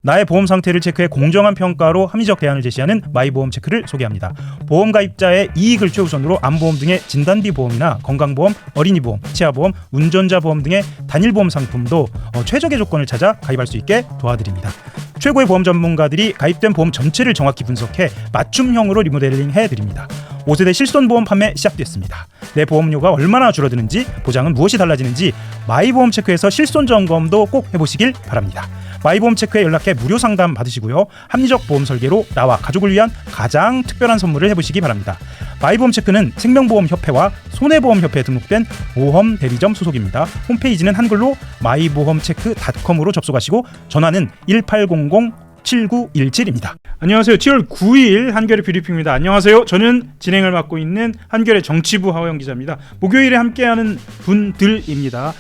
나의 보험 상태를 체크해 공정한 평가로 합리적 대안을 제시하는 마이보험체크를 소개합니다. 보험 가입자의 이익을 최우선으로 암보험 등의 진단비 보험이나 건강보험, 어린이보험, 치아보험, 운전자 보험 등의 단일보험 상품도 최적의 조건을 찾아 가입할 수 있게 도와드립니다. 최고의 보험 전문가들이 가입된 보험 전체를 정확히 분석해 맞춤형으로 리모델링 해드립니다. 5세대 실손보험 판매 시작됐습니다. 내 보험료가 얼마나 줄어드는지, 보장은 무엇이 달라지는지 마이보험체크에서 실손 점검도 꼭 해보시길 바랍니다. 마이보험체크에 연락해 무료 상담 받으시고요. 합리적 보험 설계로 나와 가족을 위한 가장 특별한 선물을 해보시기 바랍니다. 마이보험체크는 생명보험협회와 손해보험협회에 등록된 보험 대리점 소속입니다. 홈페이지는 한글로 마이보험체크.com으로 접속하시고 전화는 1800-7917입니다. 안녕하세요. 7월 9일 한겨레 뷰리핑입니다. 안녕하세요. 저는 진행을 맡고 있는 한겨레 정치부 하호영 기자입니다. 목요일에 함께하는 분들입니다.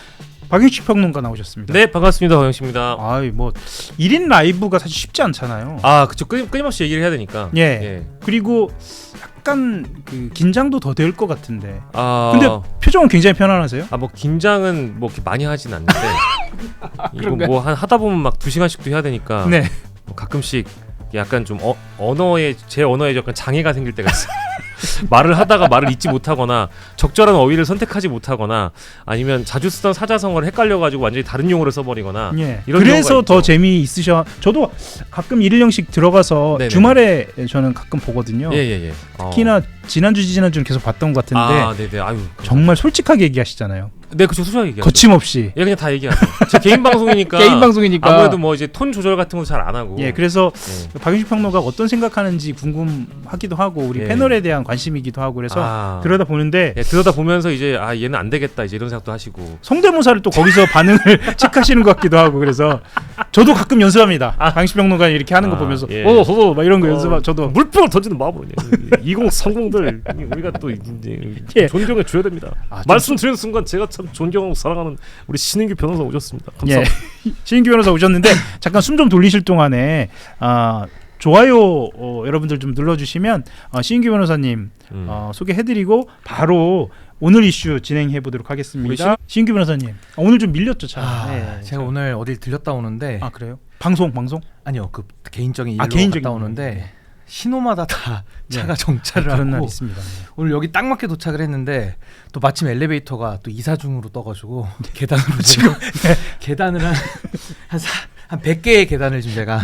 박윤식 평론가 나오셨습니다. 네, 반갑습니다. 허영씨입니다. 아이 뭐 1인 라이브가 사실 쉽지 않잖아요. 아, 그쵸. 끊임없이 얘기를 해야 되니까. 예. 그리고 약간 그 긴장도 더 될 것 같은데. 아, 근데 표정은 굉장히 편안하세요? 뭐 긴장은 뭐 이렇게 많이 하진 않는데 이거 뭐 하다 보면 막 2시간씩도 해야 되니까. 네. 뭐 가끔씩 약간 좀 제 언어에 약간 장애가 생길 때가 있어요. 말을 하다가 말을 잊지 못하거나 적절한 어휘를 선택하지 못하거나 아니면 자주 쓰던 사자성어를 헷갈려가지고 완전히 다른 용어를 써버리거나. 예. 이런 그래서 더 재미있으셔. 저도 가끔 일일영식 들어가서 네네. 주말에 저는 가끔 보거든요. 예. 특히나 지난주는 계속 봤던 것 같은데. 아, 네네. 아유. 정말 솔직하게 얘기하시잖아요. 네, 그쵸. 솔직하게 얘기하죠. 거침없이. 예, 그냥 다 얘기하죠. 제 개인 방송이니까. 개인 방송이니까. 아무래도 뭐 이제 톤 조절 같은 것도 잘 안 하고. 예, 그래서 예. 박윤식 평론가가 어떤 생각하는지 궁금하기도 하고 우리 예. 패널에 대한 관심이기도 하고 그래서 들여다 보는데 들여다 보면서 이제 얘는 안 되겠다 이제 이런 생각도 하시고. 성대모사를 또 거기서 반응을 체크하시는 것 같기도 하고 그래서 저도 가끔 연습합니다. 박윤식 평론가 이렇게 하는 거 보면서 예. 막 이런 거 연습하. 저도 물병을 던지는 마음으로 2030들 우리가 또 예. 존경해 줘야 됩니다. 말씀드리는 순간 제가 참 존경하고 사랑하는 우리 신인규 변호사 오셨습니다. 감사합니다. 예. 신인규 변호사 오셨는데 잠깐 숨 좀 돌리실 동안에 좋아요 여러분들 좀 눌러주시면 신인규 변호사님 소개해드리고 바로 오늘 이슈 진행해 보도록 하겠습니다. 신인규 변호사님 오늘 좀 밀렸죠 차. 네, 제가 오늘 어딜 들렸다 오는데. 아 그래요? 방송? 아니요, 그 개인적인 일로 개인적인 갔다 오는데 신호마다 다 차가 정차를 그런 하고 날 있습니다. 네. 오늘 여기 딱 맞게 도착을 했는데 또 마침 엘리베이터가 또 이사중으로 떠가지고 계단으로 지금 계단을 한 100개의 계단을 지금 제가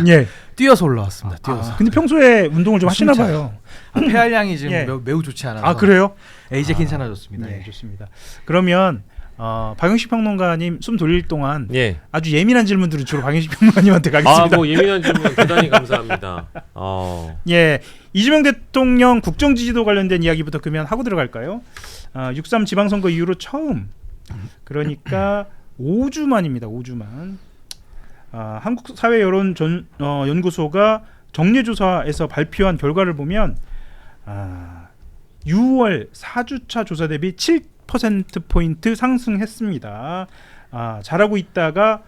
뛰어서 올라왔습니다. 뛰어서. 근데 평소에 운동을 좀 하시나 봐요. 폐활량이 지금 매우 좋지 않아서. 아 그래요? 이제 괜찮아졌습니다. 네, 좋습니다. 그러면 박윤식 평론가님 숨 돌릴 동안 아주 예민한 질문들은 주로 박윤식 평론가님한테 가겠습니다. 뭐 예민한 질문 대단히 감사합니다. 예, 이재명 대통령 국정 지지도 관련된 이야기부터 그러면 하고 들어갈까요? 6.3 지방선거 이후로 처음, 그러니까 5주 만입니다. 5주 만. 한국사회여론연구소가 정례조사에서 발표한 결과를 보면 6월 4주차 조사 대비 7%포인트 상승했습니다. 잘하고 있다가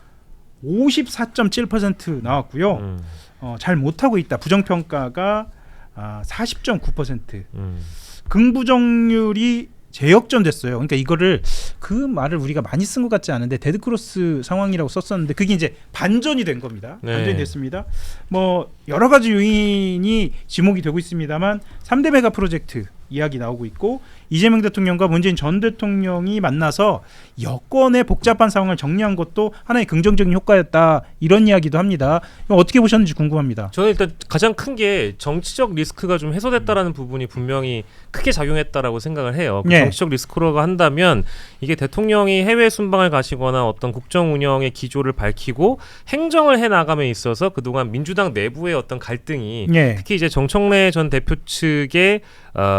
54.7% 나왔고요. 잘 못하고 있다. 부정평가가 40.9%. 긍부정률이 재역전됐어요. 그러니까 이거를 그 말을 우리가 많이 쓴 것 같지 않은데 데드크로스 상황이라고 썼었는데 그게 이제 반전이 된 겁니다. 반전이 됐습니다. 뭐 여러 가지 요인이 지목이 되고 있습니다만 3대 메가 프로젝트 이야기 나오고 있고 이재명 대통령과 문재인 전 대통령이 만나서 여권의 복잡한 상황을 정리한 것도 하나의 긍정적인 효과였다 이런 이야기도 합니다. 어떻게 보셨는지 궁금합니다. 저는 일단 가장 큰 게 정치적 리스크가 좀 해소됐다라는 부분이 분명히 크게 작용했다라고 생각을 해요. 정치적 리스크라고 한다면 이게 대통령이 해외 순방을 가시거나 어떤 국정 운영의 기조를 밝히고 행정을 해 나감에 있어서 그동안 민주당 내부의 어떤 갈등이 특히 이제 정청래 전 대표 측의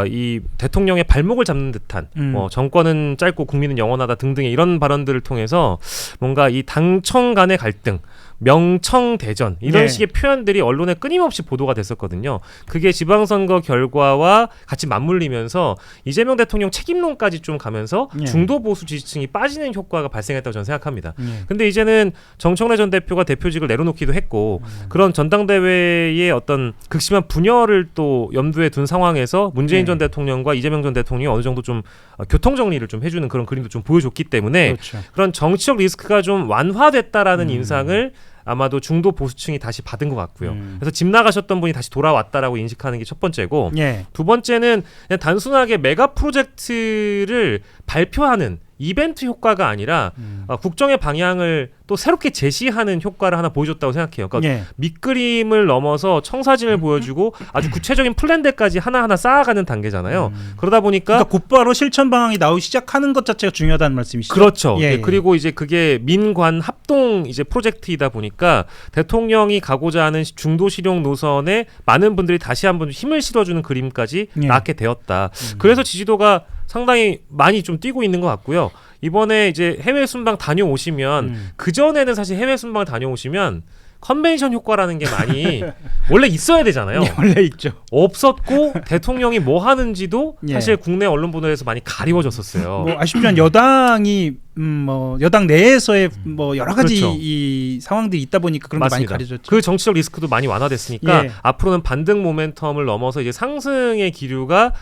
이 대통령의 발목을 잡는 듯한 정권은 짧고 국민은 영원하다 등등의 이런 발언들을 통해서 뭔가 이 당청 간의 갈등, 명청대전 이런 식의 표현들이 언론에 끊임없이 보도가 됐었거든요. 그게 지방선거 결과와 같이 맞물리면서 이재명 대통령 책임론까지 좀 가면서 중도 보수 지지층이 빠지는 효과가 발생했다고 저는 생각합니다. 근데 이제는 정청래 전 대표가 대표직을 내려놓기도 했고 그런 전당대회의 어떤 극심한 분열을 또 염두에 둔 상황에서 문재인 전 대통령과 이재명 전 대통령이 어느 정도 좀 교통 정리를 좀 해주는 그런 그림도 좀 보여줬기 때문에 그런 정치적 리스크가 좀 완화됐다라는 인상을 아마도 중도 보수층이 다시 받은 것 같고요. 그래서 집 나가셨던 분이 다시 돌아왔다라고 인식하는 게 첫 번째고 예. 두 번째는 그냥 단순하게 메가 프로젝트를 발표하는 이벤트 효과가 아니라 국정의 방향을 또 새롭게 제시하는 효과를 하나 보여줬다고 생각해요. 그러니까 예. 밑그림을 넘어서 청사진을 보여주고 아주 구체적인 플랜들까지 하나하나 쌓아가는 단계잖아요. 그러다 보니까 그러니까 곧바로 실천 방향이 나오기 시작하는 것 자체가 중요하다는 말씀이시죠? 그렇죠. 예, 예. 그리고 이제 그게 민관 합동 이제 프로젝트이다 보니까 대통령이 가고자 하는 중도 실용 노선에 많은 분들이 다시 한번 힘을 실어주는 그림까지 예. 낳게 되었다. 그래서 지지도가 상당히 많이 좀 뛰고 있는 것 같고요. 이번에 이제 해외 순방 다녀오시면 그 전에는 사실 해외 순방을 다녀오시면 컨벤션 효과라는 게 많이 원래 있어야 되잖아요. 예, 원래 있죠. 없었고 대통령이 뭐 하는지도 예. 사실 국내 언론 보도에서 많이 가리워졌었어요. 뭐 아쉽지만 여당이 뭐 여당 내에서의 뭐 여러 가지 그렇죠. 이 상황들이 있다 보니까 그런 게 많이 맞습니다. 가려졌죠. 그 정치적 리스크도 많이 완화됐으니까 예. 앞으로는 반등 모멘텀을 넘어서 이제 상승의 기류가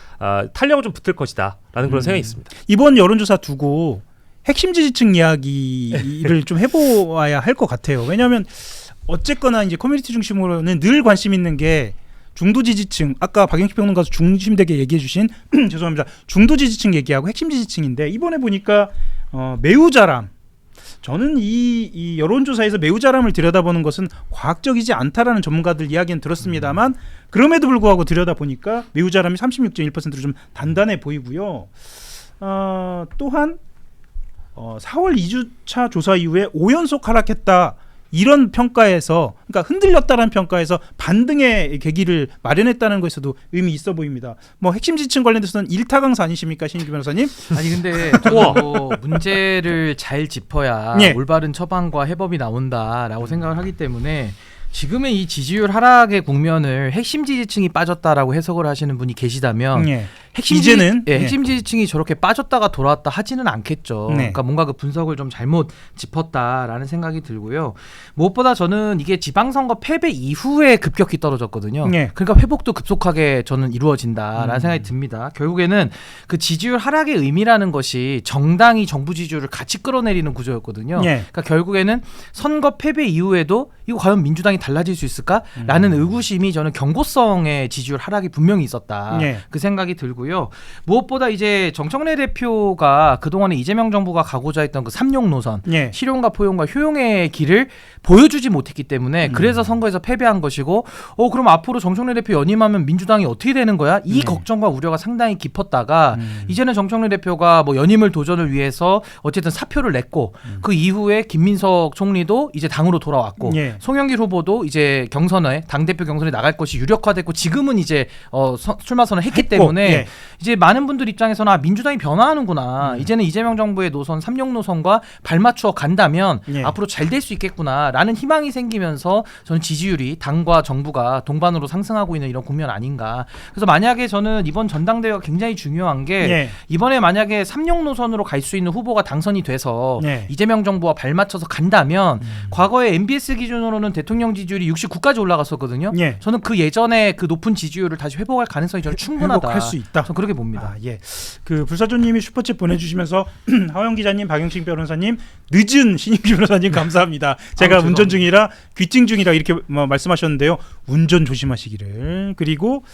탄력을 좀 붙을 것이다라는 그런 생각이 있습니다. 이번 여론조사 두고 핵심 지지층 이야기를 좀 해보아야 할 것 같아요. 왜냐하면 어쨌거나 이제 커뮤니티 중심으로는 늘 관심 있는 게 중도 지지층, 아까 박영식 평론가도 중심되게 얘기해주신 죄송합니다. 중도 지지층 얘기하고 핵심 지지층인데 이번에 보니까 매우 잘함. 저는 이 여론조사에서 매우 잘함을 들여다보는 것은 과학적이지 않다라는 전문가들 이야기는 들었습니다만 그럼에도 불구하고 들여다보니까 매우 잘함이 36.1%로 좀 단단해 보이고요. 또한 4월 2주차 조사 이후에 5연속 하락했다. 이런 평가에서 그러니까 흔들렸다라는 평가에서 반등의 계기를 마련했다는 것에서도 의미 있어 보입니다. 뭐 핵심 지지층 관련돼서는 일타 강사 아니십니까, 신인규 변호사님? 아니 근데 저는 뭐 문제를 잘 짚어야 예. 올바른 처방과 해법이 나온다라고 생각을 하기 때문에 지금의 이 지지율 하락의 국면을 핵심 지지층이 빠졌다라고 해석을 하시는 분이 계시다면 예. 핵심 예. 핵심 지지층이 저렇게 빠졌다가 돌아왔다 하지는 않겠죠. 네. 그러니까 뭔가 그 분석을 좀 잘못 짚었다라는 생각이 들고요. 무엇보다 저는 이게 지방선거 패배 이후에 급격히 떨어졌거든요. 네. 그러니까 회복도 급속하게 저는 이루어진다라는 생각이 듭니다. 결국에는 그 지지율 하락의 의미라는 것이 정당이 정부 지지율을 같이 끌어내리는 구조였거든요. 네. 그러니까 결국에는 선거 패배 이후에도 이거 과연 민주당이 달라질 수 있을까라는 의구심이 저는 경고성의 지지율 하락이 분명히 있었다. 네. 그 생각이 들고요. 무엇보다 이제 정청래 대표가 그동안에 이재명 정부가 가고자 했던 그 삼용 노선, 네. 실용과 포용과 효용의 길을 보여주지 못했기 때문에 그래서 선거에서 패배한 것이고 그럼 앞으로 정청래 대표 연임하면 민주당이 어떻게 되는 거야? 이 걱정과 우려가 상당히 깊었다가 이제는 정청래 대표가 뭐 연임을 도전을 위해서 어쨌든 사표를 냈고 그 이후에 김민석 총리도 이제 당으로 돌아왔고 네. 송영길 후보도 이제 경선에 당대표 경선에 나갈 것이 유력화됐고 지금은 이제 출마 선언을 했기 때문에 예. 이제 많은 분들 입장에서는 민주당이 변화하는구나. 이제는 이재명 정부의 노선 3용 노선과 발맞추어 간다면 예. 앞으로 잘 될 수 있겠구나라는 희망이 생기면서 저는 지지율이 당과 정부가 동반으로 상승하고 있는 이런 국면 아닌가. 그래서 만약에 저는 이번 전당대회가 굉장히 중요한 게 예. 이번에 만약에 3용 노선으로 갈 수 있는 후보가 당선이 돼서 예. 이재명 정부와 발맞춰서 간다면 과거에 MBS 기준으로는 대통령 지지율이 69까지 올라갔었거든요. 예. 저는 그 예전에 그 높은 지지율을 다시 회복할 가능성이 저는 충분하다. 회복할 수 있다. 저는 그렇게 봅니다. 예. 그 불사조님이 슈퍼챗 보내주시면서 하영 기자님, 박영식 변호사님, 늦은 신인규 변호사님 감사합니다. 제가 운전 중이라 귀팅 중이라 이렇게 말씀하셨는데요. 운전 조심하시기를. 그리고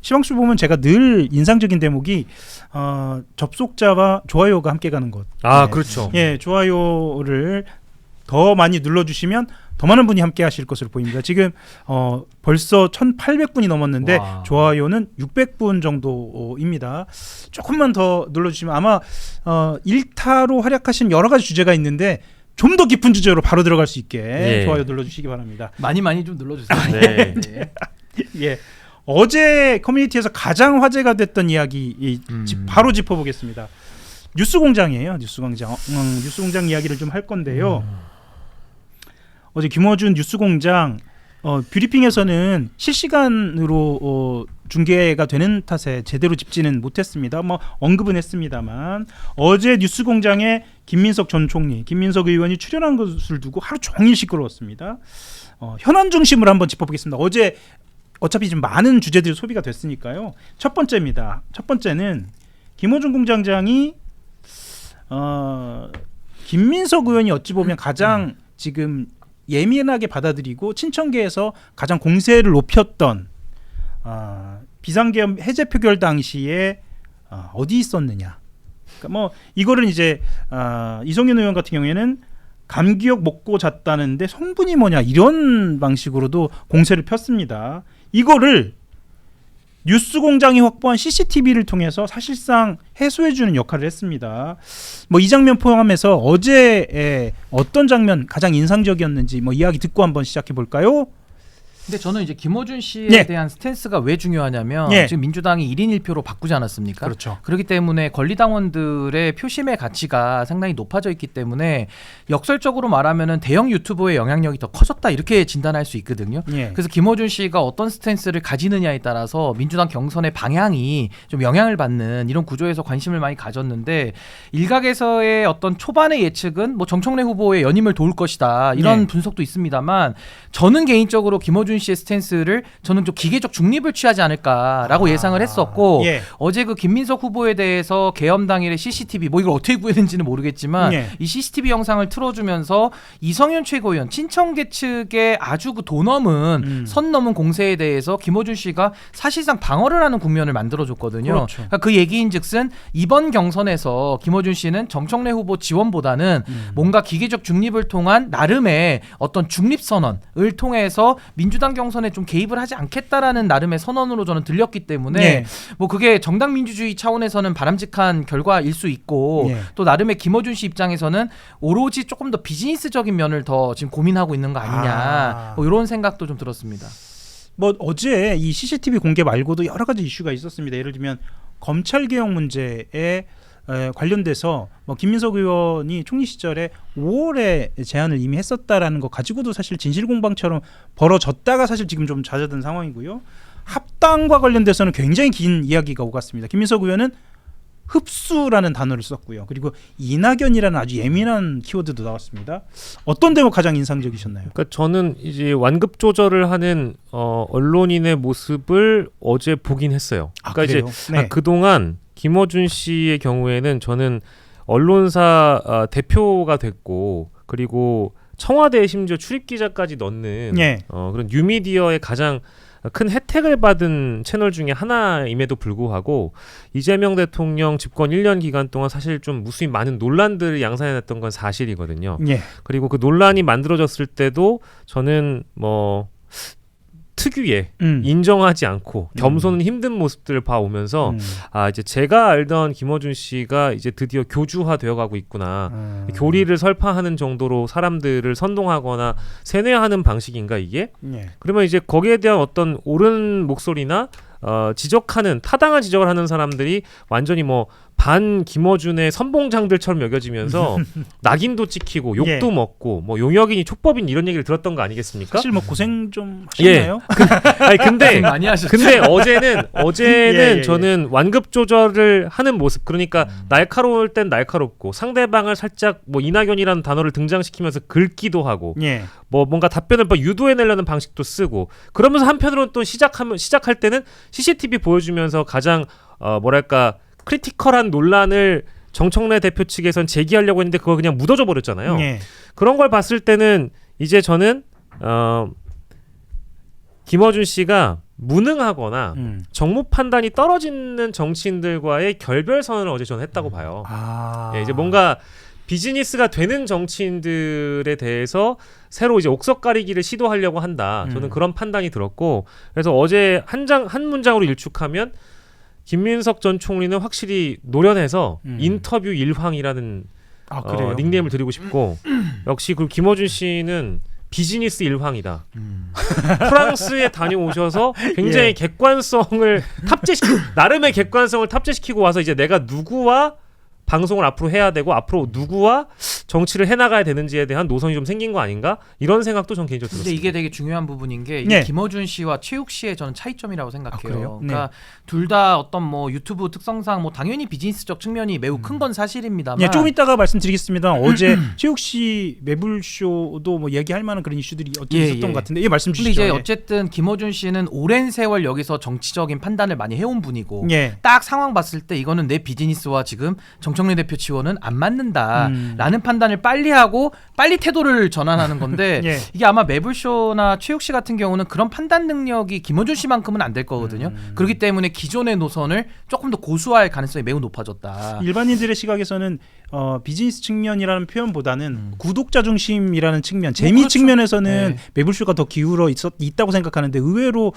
시황수 보면 제가 늘 인상적인 대목이 접속자와 좋아요가 함께 가는 것. 네. 그렇죠. 예, 좋아요를 더 많이 눌러주시면 더 많은 분이 함께 하실 것으로 보입니다. 지금 벌써 1,800분이 넘었는데 와. 좋아요는 600분 정도입니다. 조금만 더 눌러주시면 아마 1타로 활약하신 여러 가지 주제가 있는데 좀 더 깊은 주제로 바로 들어갈 수 있게 예. 좋아요 눌러주시기 바랍니다. 많이 좀 눌러주세요. 네. 네. 예. 어제 커뮤니티에서 가장 화제가 됐던 이야기 바로 짚어보겠습니다. 뉴스공장이에요. 뉴스공장. 뉴스공장 이야기를 좀 할 건데요. 어제 김어준 뉴스공장 뷰리핑에서는 실시간으로 중계가 되는 탓에 제대로 짚지는 못했습니다. 뭐 언급은 했습니다만 어제 뉴스공장에 김민석 전 총리, 김민석 의원이 출연한 것을 두고 하루 종일 시끄러웠습니다. 현안 중심으로 한번 짚어보겠습니다. 어제 어차피 좀 많은 주제들이 소비가 됐으니까요. 첫 번째입니다. 첫 번째는 김어준 공장장이 김민석 의원이 어찌 보면 가장 지금 예민하게 받아들이고 친청계에서 가장 공세를 높였던 비상계엄 해제 표결 당시에 어디 있었느냐. 그러니까 뭐 이거를 이제 이성윤 의원 같은 경우에는 감기약 먹고 잤다는데 성분이 뭐냐 이런 방식으로도 공세를 폈습니다. 이거를 뉴스공장이 확보한 CCTV를 통해서 사실상 해소해주는 역할을 했습니다. 뭐 이 장면 포함해서 어제의 어떤 장면 가장 인상적이었는지 뭐 이야기 듣고 한번 시작해 볼까요? 근데 저는 이제 김어준 씨에 대한 스탠스가 왜 중요하냐면 지금 민주당이 1인 1표로 바꾸지 않았습니까? 그렇죠. 그렇기 때문에 권리당원들의 표심의 가치가 상당히 높아져 있기 때문에 역설적으로 말하면은 대형 유튜버의 영향력이 더 커졌다 이렇게 진단할 수 있거든요. 그래서 김어준 씨가 어떤 스탠스를 가지느냐에 따라서 민주당 경선의 방향이 좀 영향을 받는 이런 구조에서 관심을 많이 가졌는데 일각에서의 어떤 초반의 예측은 뭐 정청래 후보의 연임을 도울 것이다 이런 분석도 있습니다만 저는 개인적으로 김어준 씨의 스탠스를 저는 좀 기계적 중립을 취하지 않을까라고 예상을 했었고 어제 그 김민석 후보에 대해서 계엄 당일의 CCTV 뭐 이걸 어떻게 구했는지는 모르겠지만 이 CCTV 영상을 틀어주면서 이성윤 최고위원 친청계 측의 아주 그 도 넘은 선 넘은 공세에 대해서 김어준 씨가 사실상 방어를 하는 국면을 만들어줬거든요. 그렇죠. 그러니까 그 얘기인즉슨 이번 경선에서 김어준 씨는 정청래 후보 지원보다는 뭔가 기계적 중립을 통한 나름의 어떤 중립 선언을 통해서 민주당 경선에 좀 개입을 하지 않겠다라는 나름의 선언으로 저는 들렸기 때문에 뭐 그게 정당 민주주의 차원에서는 바람직한 결과일 수 있고 또 나름의 김어준 씨 입장에서는 오로지 조금 더 비즈니스적인 면을 더 지금 고민하고 있는 거 아니냐 뭐 이런 생각도 좀 들었습니다. 뭐 어제 이 CCTV 공개 말고도 여러 가지 이슈가 있었습니다. 예를 들면 검찰 개혁 문제에 관련돼서 뭐 김민석 의원이 총리 시절에 5월에 제안을 이미 했었다라는 거 가지고도 사실 진실공방처럼 벌어졌다가 사실 지금 좀 잦아든 상황이고요. 합당과 관련돼서는 굉장히 긴 이야기가 오갔습니다. 김민석 의원은 흡수라는 단어를 썼고요. 그리고 이낙연이라는 아주 예민한 키워드도 나왔습니다. 어떤 데가 가장 인상적이셨나요? 그러니까 저는 이제 완급 조절을 하는 언론인의 모습을 어제 보긴 했어요. 그러니까 이제 그동안 김어준 씨의 경우에는 저는 언론사 대표가 됐고 그리고 청와대에 심지어 출입 기자까지 넣는 그런 뉴미디어의 가장 큰 혜택을 받은 채널 중에 하나임에도 불구하고 이재명 대통령 집권 1년 기간 동안 사실 좀 무수히 많은 논란들을 양산해냈던 건 사실이거든요. 그리고 그 논란이 만들어졌을 때도 저는 뭐 특유의 인정하지 않고 겸손은 힘든 모습들을 봐오면서 이제 제가 알던 김어준 씨가 이제 드디어 교주화되어 가고 있구나. 교리를 설파하는 정도로 사람들을 선동하거나 세뇌하는 방식인가 이게? 그러면 이제 거기에 대한 어떤 옳은 목소리나 지적하는 타당한 지적을 하는 사람들이 완전히 뭐 반 김어준의 선봉장들처럼 여겨지면서 낙인도 찍히고 욕도 먹고 뭐 용역인이 촉법인 이런 얘기를 들었던 거 아니겠습니까? 사실 뭐 고생 좀 하셨나요? 아니 근데 많이 하셨죠. 근데 어제는 저는 완급 조절을 하는 모습 그러니까 날카로울 땐 날카롭고 상대방을 살짝 뭐 이낙연이라는 단어를 등장시키면서 긁기도 하고 뭐 뭔가 답변을 뭐 유도해내려는 방식도 쓰고 그러면서 한편으로는 또 시작할 때는 CCTV 보여주면서 가장 뭐랄까 크리티컬한 논란을 정청래 대표 측에선 제기하려고 했는데 그걸 그냥 묻어줘 버렸잖아요. 그런 걸 봤을 때는 이제 저는 김어준 씨가 무능하거나 정무 판단이 떨어지는 정치인들과의 결별선언을 어제 저는 했다고 봐요. 이제 뭔가 비즈니스가 되는 정치인들에 대해서 새로 이제 옥석 가리기를 시도하려고 한다. 저는 그런 판단이 들었고 그래서 어제 한 문장으로 일축하면 김민석 전 총리는 확실히 노련해서 인터뷰 일황이라는 닉네임을 드리고 싶고 역시 그 김어준 씨는 비즈니스 일황이다. 프랑스에 다녀오셔서 굉장히 객관성을 나름의 객관성을 탑재시키고 와서 이제 내가 누구와 방송을 앞으로 해야 되고 앞으로 누구와 정치를 해나가야 되는지에 대한 노선이 좀 생긴 거 아닌가? 이런 생각도 전 개인적으로 들었습니다. 근데 이게 되게 중요한 부분인 게 이게 김어준 씨와 최욱 씨의 저는 차이점이라고 생각해요. 그러니까 둘 다 어떤 뭐 유튜브 특성상 뭐 당연히 비즈니스적 측면이 매우 큰 건 사실입니다만 조금 이따가 말씀드리겠습니다. 어제 최욱 씨 매불쇼도 뭐 얘기할 만한 그런 이슈들이 어떻게 있었던 것 같은데 말씀 주시죠. 근데 이제 어쨌든 김어준 씨는 오랜 세월 여기서 정치적인 판단을 많이 해온 분이고 딱 상황 봤을 때 이거는 내 비즈니스와 지금 정청래 대표 지원은 안 맞는다라는 판단 판단을 빨리 하고 빨리 태도를 전환하는 건데 예. 이게 아마 매불쇼나 최욱 씨 같은 경우는 그런 판단 능력이 김어준 씨만큼은 안 될 거거든요. 그렇기 때문에 기존의 노선을 조금 더 고수할 가능성이 매우 높아졌다. 일반인들의 시각에서는 비즈니스 측면이라는 표현보다는 구독자 중심이라는 측면, 재미 그렇죠. 측면에서는 네. 매불쇼가 더 기울어 있다고 생각하는데 의외로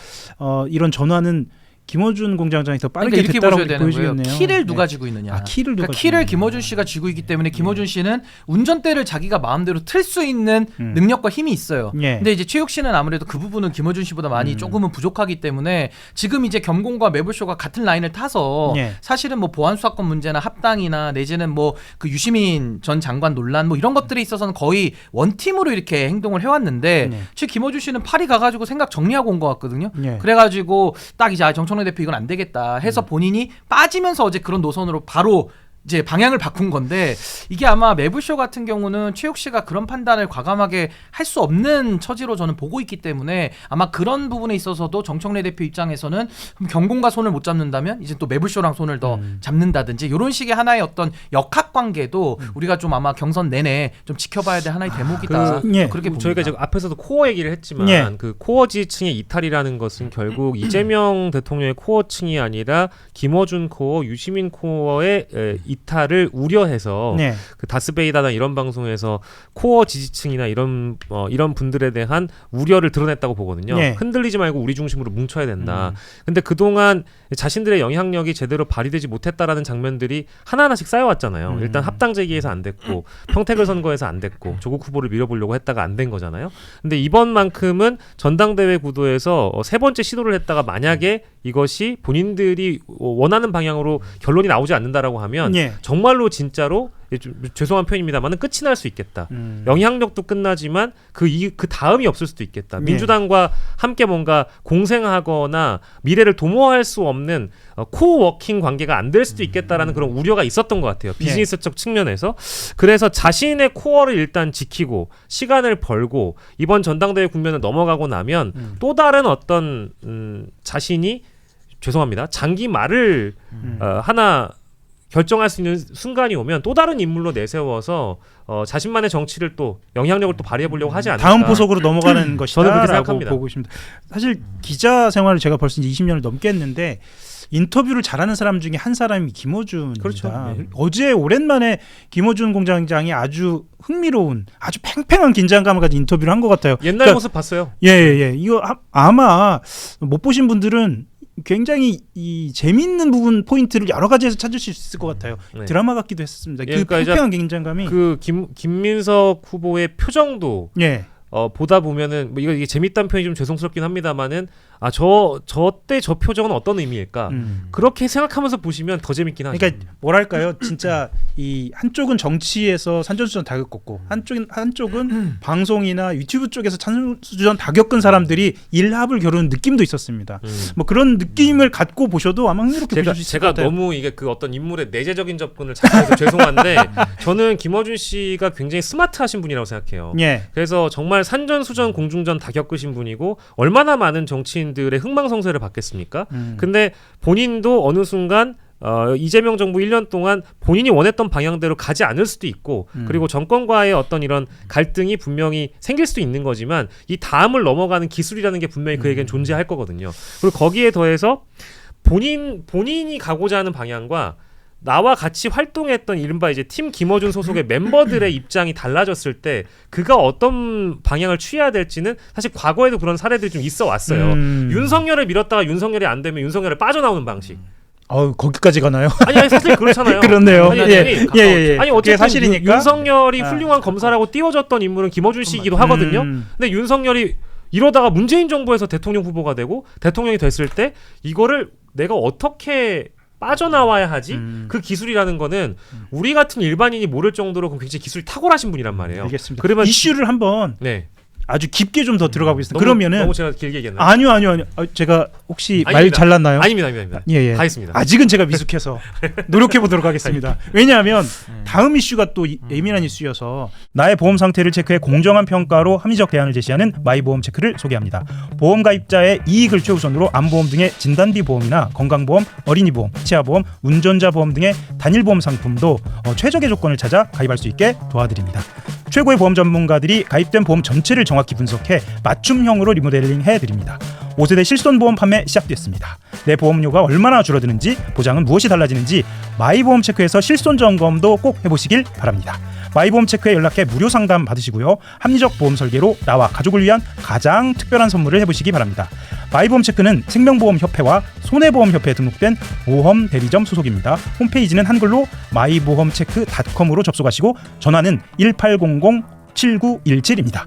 이런 전환은 김어준 공장장이 더 빠르게 그러니까 이렇게 됐다라고 보셔야 되는 거예요. 보여지겠네요. 키를 누가 네. 쥐고 있느냐. 아, 키를 누가 그러니까 쥐고 키를 있느냐. 김어준 씨가 쥐고 있기 때문에 김어준 씨는 운전대를 자기가 마음대로 틀 수 있는 능력과 힘이 있어요. 예. 근데 이제 최욱 씨는 아무래도 그 부분은 김어준 씨보다 많이 조금은 부족하기 때문에 지금 이제 겸공과 매불쇼가 같은 라인을 타서 예. 사실은 뭐 보안 수사권 문제나 합당이나 내지는 뭐 그 유시민 전 장관 논란 뭐 이런 것들에 있어서는 거의 원팀으로 이렇게 행동을 해왔는데 예. 최 김어준 씨는 파리 가가지고 생각 정리하고 온 것 같거든요. 예. 그래가지고 딱 이제 정청래 대표 이건 안 되겠다 해서 본인이 빠지면서 어제 그런 노선으로 바로 이제 방향을 바꾼 건데 이게 아마 매불쇼 같은 경우는 최욱 씨가 그런 판단을 과감하게 할 수 없는 처지로 저는 보고 있기 때문에 아마 그런 부분에 있어서도 정청래 대표 입장에서는 그럼 경공과 손을 못 잡는다면 이제 또 매불쇼랑 손을 더 잡는다든지 이런 식의 하나의 어떤 역학 관계도 우리가 좀 아마 경선 내내 좀 지켜봐야 될 하나의 대목이다. 예. 그렇게 봅니다. 저희가 지금 앞에서도 코어 얘기를 했지만 예. 그 코어 지지층의 이탈이라는 것은 결국 이재명 대통령의 코어층이 아니라 김어준 코어, 유시민 코어의 이탈을 우려해서 네. 그 다스베이다나 이런 방송에서 코어 지지층이나 이런 분들에 대한 우려를 드러냈다고 보거든요. 네. 흔들리지 말고 우리 중심으로 뭉쳐야 된다. 근데 그동안 자신들의 영향력이 제대로 발휘되지 못했다라는 장면들이 하나하나씩 쌓여왔잖아요. 일단 합당 제기에서 안 됐고 평택을 선거에서 안 됐고 조국 후보를 밀어보려고 했다가 안 된 거잖아요. 근데 이번만큼은 전당대회 구도에서 세 번째 시도를 했다가 만약에 이것이 본인들이 원하는 방향으로 결론이 나오지 않는다라고 하면 예. 정말로 진짜로 좀 죄송한 표현입니다만은 끝이 날 수 있겠다. 영향력도 끝나지만 그 다음이 없을 수도 있겠다. 네. 민주당과 함께 뭔가 공생하거나 미래를 도모할 수 없는 코워킹 관계가 안 될 수도 있겠다라는 그런 우려가 있었던 것 같아요. 비즈니스적 측면에서. 그래서 자신의 코어를 일단 지키고 시간을 벌고 이번 전당대회 국면을 넘어가고 나면 또 다른 어떤 자신이 죄송합니다. 장기 말을 하나 결정할 수 있는 순간이 오면 또 다른 인물로 내세워서 자신만의 정치를 또 영향력을 또 발휘해 보려고 하지 않을까. 다음 보석으로 넘어가는 것이다라고 저는 그렇게 생각합니다. 보고 있습니다. 사실 기자 생활을 제가 벌써 20년을 넘게 했는데 인터뷰를 잘하는 사람 중에 한 사람이 김어준입니다. 그렇죠. 네. 어제 오랜만에 김어준 공장장이 아주 흥미로운 아주 팽팽한 긴장감을 가진 인터뷰를 한 것 같아요. 옛날 그러니까, 모습 봤어요. 예. 이거 아마 못 보신 분들은 굉장히 이 재밌는 부분 포인트를 여러 가지에서 찾으실 수 있을 것 같아요. 네. 드라마 같기도 했습니다. 예, 그 그러니까 팽팽한 긴장감이 그 김민석 후보의 표정도 예. 보다 보면은 뭐 이게 재밌다는 표현이 좀 죄송스럽긴 합니다만은 저 때 저 표정은 어떤 의미일까? 그렇게 생각하면서 보시면 더 재밌긴 하죠. 그러니까 뭐랄까요, 진짜 이 한쪽은 정치에서 산전수전 다 겪었고 한쪽은 방송이나 유튜브 쪽에서 산전수전 다 겪은 사람들이 일합을 겨루는 느낌도 있었습니다. 뭐 그런 느낌을 갖고 보셔도 아마 흥미롭게 보실 수 있을 것 제가 같아요. 너무 이게 그 어떤 인물의 내재적인 접근을 잘해서 죄송한데 저는 김어준 씨가 굉장히 스마트하신 분이라고 생각해요. 예. 그래서 정말 산전수전 공중전 다 겪으신 분이고 얼마나 많은 정치인들의 흥망성쇠를 받겠습니까? 근데 본인도 어느 순간 이재명 정부 1년 동안 본인이 원했던 방향대로 가지 않을 수도 있고 그리고 정권과의 어떤 이런 갈등이 분명히 생길 수도 있는 거지만 이 다음을 넘어가는 기술이라는 게 분명히 그에겐 존재할 거거든요. 그리고 거기에 더해서 본인이 가고자 하는 방향과 나와 같이 활동했던 이른바 이제 팀 김어준 소속의 멤버들의 입장이 달라졌을 때 그가 어떤 방향을 취해야 될지는 사실 과거에도 그런 사례들이 좀 있어 왔어요. 윤석열을 밀었다가 윤석열이 안 되면 윤석열을 빠져나오는 방식. 거기까지 가나요? 아니 사실 그렇잖아요. 그렇네요. 아니, 예. 아니 그게 어쨌든 사실이니까. 윤석열이 훌륭한 검사라고 띄워줬던 인물은 김어준 씨이기도 하거든요. 근데 윤석열이 이러다가 문재인 정부에서 대통령 후보가 되고 대통령이 됐을 때 이거를 내가 어떻게 빠져나와야 하지? 그 기술이라는 거는 우리 같은 일반인이 모를 정도로 굉장히 기술이 탁월하신 분이란 말이에요. 알겠습니다. 그러면 이슈를 한번 네. 아주 깊게 좀 더 들어가 보겠습니다. 너무, 그러면은 너무 제가 길게 얘기했나요? 아니요. 제가 혹시 말 아닙니다. 잘났나요? 아닙니다. 예. 다 했습니다. 아직은 제가 미숙해서 노력해 보도록 하겠습니다. 왜냐하면 다음 이슈가 또 예민한 이슈여서 나의 보험 상태를 체크해 공정한 평가로 합리적 대안을 제시하는 마이보험 체크를 소개합니다. 보험 가입자의 이익을 최우선으로 암보험 등의 진단비 보험이나 건강보험, 어린이보험, 치아보험, 운전자 보험 등의 단일보험 상품도 최적의 조건을 찾아 가입할 수 있게 도와드립니다. 최고의 보험 전문가들이 가입된 보험 전체를 정확히 분석해 맞춤형으로 리모델링 해드립니다. 5세대 실손보험 판매 시작됐습니다. 내 보험료가 얼마나 줄어드는지, 보장은 무엇이 달라지는지 마이보험 체크에서 실손 점검도 꼭 해보시길 바랍니다. 마이보험 체크에 연락해 무료 상담 받으시고요. 합리적 보험 설계로 나와 가족을 위한 가장 특별한 선물을 해보시기 바랍니다. 마이보험 체크는 생명보험협회와 손해보험협회에 등록된 보험 대리점 소속입니다. 홈페이지는 한글로 마이보험체크.com으로 접속하시고 전화는 1800-7917입니다.